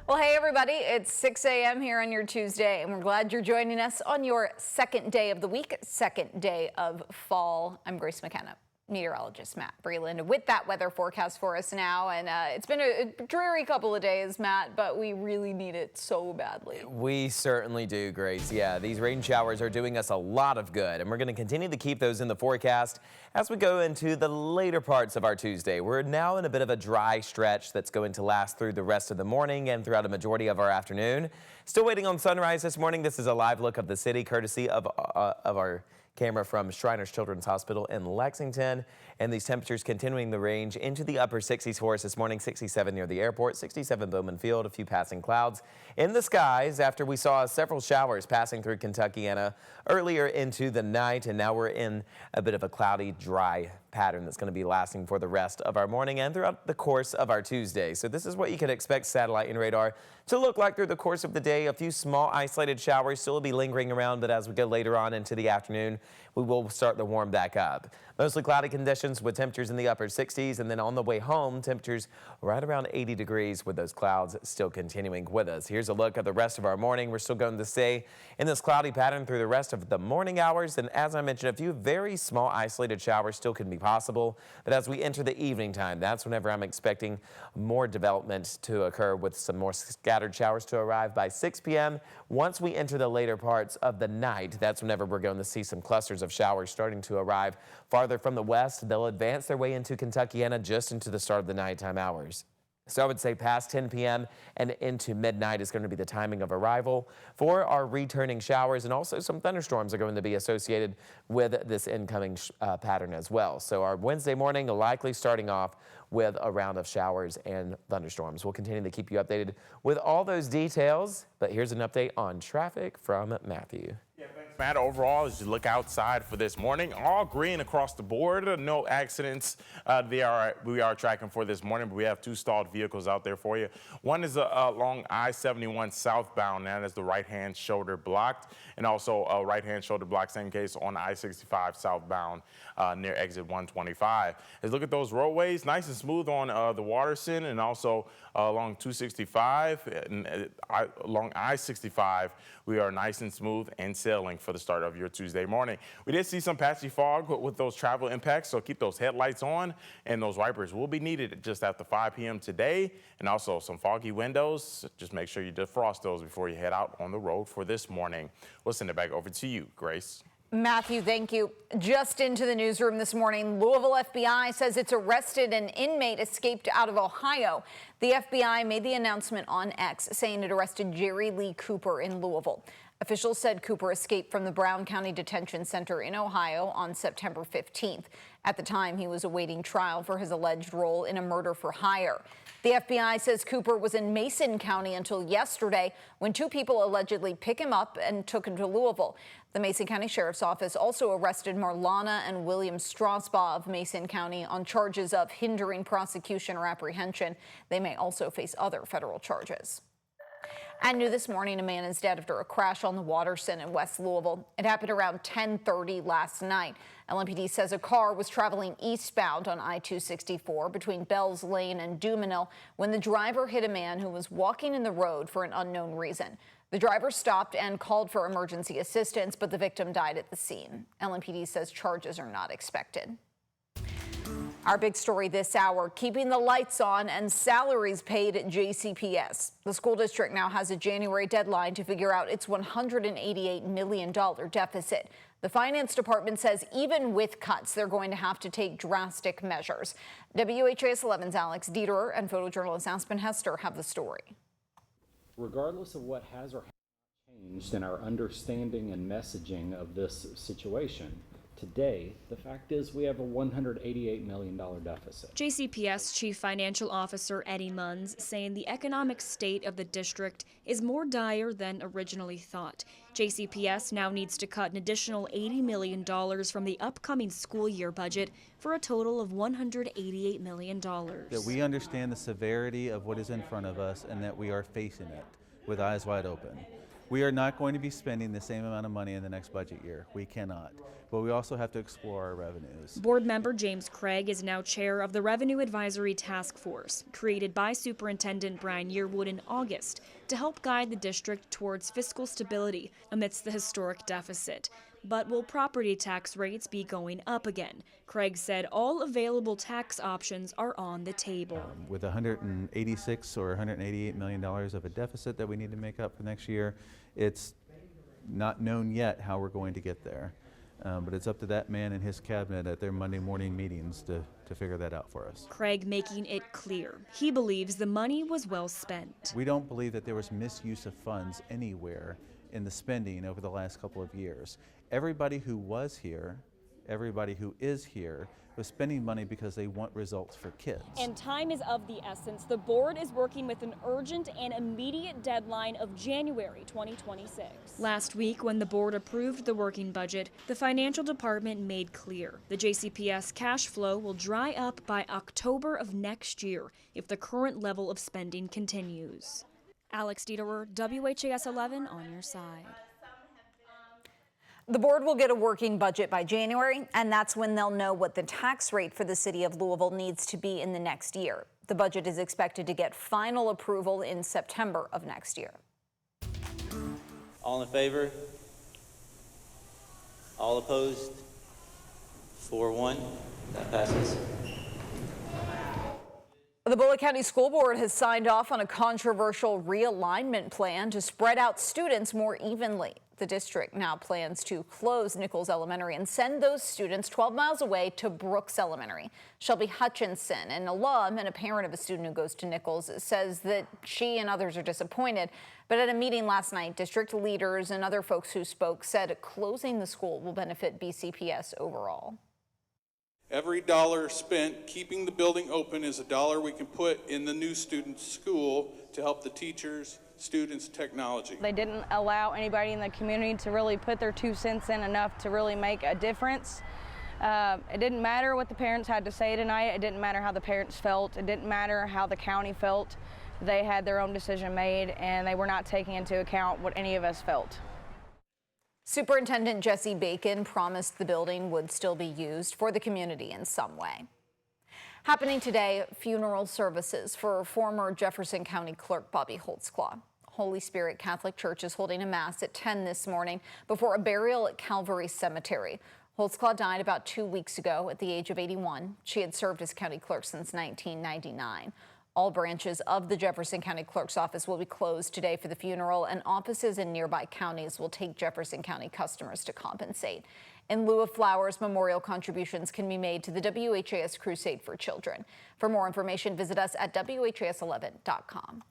Well, hey, everybody, it's 6 a.m. here on your Tuesday, and we're glad you're joining us on your second day of the week, second day of fall. I'm Grace McKenna. Meteorologist Matt Breland with that weather forecast for us now. And it's been a dreary couple of days, Matt, but we really need it so badly. We certainly do, Grace. Yeah, these rain showers are doing us a lot of good, and we're going to continue to keep those in the forecast as we go into the later parts of our Tuesday. We're now in a bit of a dry stretch that's going to last through the rest of the morning and throughout a majority of our afternoon. Still waiting on sunrise this morning. This is a live look of the city courtesy of our camera from Shriners Children's Hospital in Lexington, and these temperatures continuing the range into the upper 60s for us this morning. 67 near the airport, 67 Bowman Field, a few passing clouds in the skies after we saw several showers passing through Kentuckiana earlier into the night, and now we're in a bit of a cloudy, dry pattern that's going to be lasting for the rest of our morning and throughout the course of our Tuesday. So this is what you can expect satellite and radar to look like through the course of the day. A few small isolated showers still be lingering around, but as we go later on into the afternoon, we will start to warm back up. Mostly cloudy conditions with temperatures in the upper 60s, and then on the way home, temperatures right around 80 degrees with those clouds still continuing with us. Here's a look at the rest of our morning. We're still going to stay in this cloudy pattern through the rest of the morning hours, and as I mentioned, a few very small isolated showers still can be possible, but as we enter the evening time, that's whenever I'm expecting more development to occur with some more scattered showers to arrive by 6 p.m. Once we enter the later parts of the night, that's whenever we're going to see some clusters of showers starting to arrive farther from the west. They'll advance their way into Kentuckiana just into the start of the nighttime hours. So I would say past 10 p.m. and into midnight is going to be the timing of arrival for our returning showers, and also some thunderstorms are going to be associated with this incoming pattern as well. So our Wednesday morning likely starting off with a round of showers and thunderstorms. We'll continue to keep you updated with all those details, but here's an update on traffic from Matthew. Yeah, thanks, Matt. Overall, as you look outside for this morning, all green across the board. No accidents we are tracking for this morning, but we have two stalled vehicles out there for you. One is along I-71 southbound, and that is the right-hand shoulder blocked, and also a right-hand shoulder blocked, same case on I-65 southbound near exit 125. As look at those roadways, nice and smooth on the Watterson, and also along 265 and along I-65, we are nice and smooth and sailing for the start of your Tuesday morning. We did see some patchy fog with those travel impacts, so keep those headlights on, and those wipers will be needed just after 5 p.m. today, and also some foggy windows. Just make sure you defrost those before you head out on the road for this morning. We'll send it back over to you, Grace. Matthew, thank you. Just into the newsroom this morning, Louisville FBI says it's arrested an inmate escaped out of Ohio. The FBI made the announcement on X, saying it arrested Jerry Lee Cooper in Louisville. Officials said Cooper escaped from the Brown County Detention Center in Ohio on September 15th. At the time, he was awaiting trial for his alleged role in a murder for hire. The FBI says Cooper was in Mason County until yesterday when two people allegedly picked him up and took him to Louisville. The Mason County Sheriff's Office also arrested Marlana and William Strasbaugh of Mason County on charges of hindering prosecution or apprehension. They may also face other federal charges. And new this morning, a man is dead after a crash on the Watterson in West Louisville. It happened around 10:30 last night. LMPD says a car was traveling eastbound on I-264 between Bells Lane and Dumanil when the driver hit a man who was walking in the road for an unknown reason. The driver stopped and called for emergency assistance, but the victim died at the scene. LMPD says charges are not expected. Our big story this hour, keeping the lights on and salaries paid at JCPS. The school district now has a January deadline to figure out its $188 million deficit. The finance department says even with cuts, they're going to have to take drastic measures. WHAS11's Alex Dieterer and photojournalist Aspen Hester have the story. Regardless of what has or has not changed in our understanding and messaging of this situation, today, the fact is we have a $188 million deficit. JCPS Chief Financial Officer Eddie Munns saying the economic state of the district is more dire than originally thought. JCPS now needs to cut an additional $80 million from the upcoming school year budget for a total of $188 million. That we understand the severity of what is in front of us and that we are facing it with eyes wide open. We are not going to be spending the same amount of money in the next budget year. We cannot. But we also have to explore our revenues. Board member James Craig is now chair of the Revenue Advisory Task Force, created by Superintendent Brian Yearwood in August to help guide the district towards fiscal stability amidst the historic deficit. But will property tax rates be going up again? Craig said all available tax options are on the table. With $186 or $188 million of a deficit that we need to make up for next year, it's not known yet how we're going to get there. But it's up to that man and his cabinet at their Monday morning meetings to figure that out for us. Craig making it clear he believes the money was well spent. We don't believe that there was misuse of funds anywhere in the spending over the last couple of years. Everybody who was here, everybody who is here, was spending money because they want results for kids. And time is of the essence. The board is working with an urgent and immediate deadline of January 2026. Last week, when the board approved the working budget, the financial department made clear the JCPS cash flow will dry up by October of next year if the current level of spending continues. Alex Dieterer, WHAS11 on your side. The board will get a working budget by January, and that's when they'll know what the tax rate for the city of Louisville needs to be in the next year. The budget is expected to get final approval in September of next year. All in favor? All opposed? 4-1. That passes. The Bullitt County School Board has signed off on a controversial realignment plan to spread out students more evenly. The district now plans to close Nichols Elementary and send those students 12 miles away to Brooks Elementary. Shelby Hutchinson, an alum and a parent of a student who goes to Nichols, says that she and others are disappointed. But at a meeting last night, district leaders and other folks who spoke said closing the school will benefit BCPS overall. Every dollar spent keeping the building open is a dollar we can put in the new student school to help the teachers, students, technology. They didn't allow anybody in the community to really put their 2 cents in enough to really make a difference. It didn't matter what the parents had to say tonight. It didn't matter how the parents felt. It didn't matter how the county felt. They had their own decision made, and they were not taking into account what any of us felt. Superintendent Jesse Bacon promised the building would still be used for the community in some way. Happening today, funeral services for former Jefferson County Clerk Bobby Holtzclaw. Holy Spirit Catholic Church is holding a mass at 10 this morning before a burial at Calvary Cemetery. Holtzclaw died about 2 weeks ago at the age of 81. She had served as county clerk since 1999. All branches of the Jefferson County Clerk's office will be closed today for the funeral, and offices in nearby counties will take Jefferson County customers to compensate. In lieu of flowers, memorial contributions can be made to the WHAS Crusade for Children. For more information, visit us at WHAS11.com.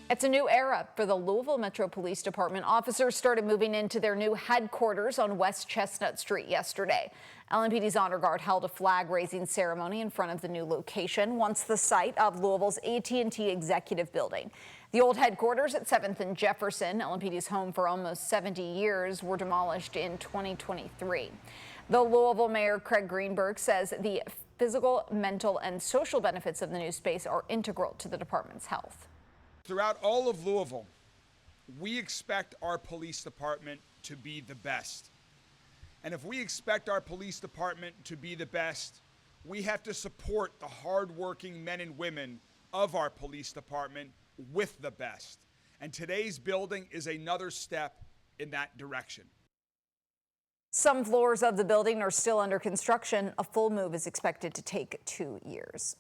It's a new era for the Louisville Metro Police Department. Officers started moving into their new headquarters on West Chestnut Street yesterday. LMPD's Honor Guard held a flag-raising ceremony in front of the new location, once the site of Louisville's AT&T Executive Building. The old headquarters at 7th and Jefferson, LMPD's home for almost 70 years, were demolished in 2023. The Louisville Mayor Craig Greenberg says the physical, mental, and social benefits of the new space are integral to the department's health. Throughout all of Louisville, we expect our police department to be the best. And if we expect our police department to be the best, we have to support the hardworking men and women of our police department with the best. And today's building is another step in that direction. Some floors of the building are still under construction. A full move is expected to take 2 years.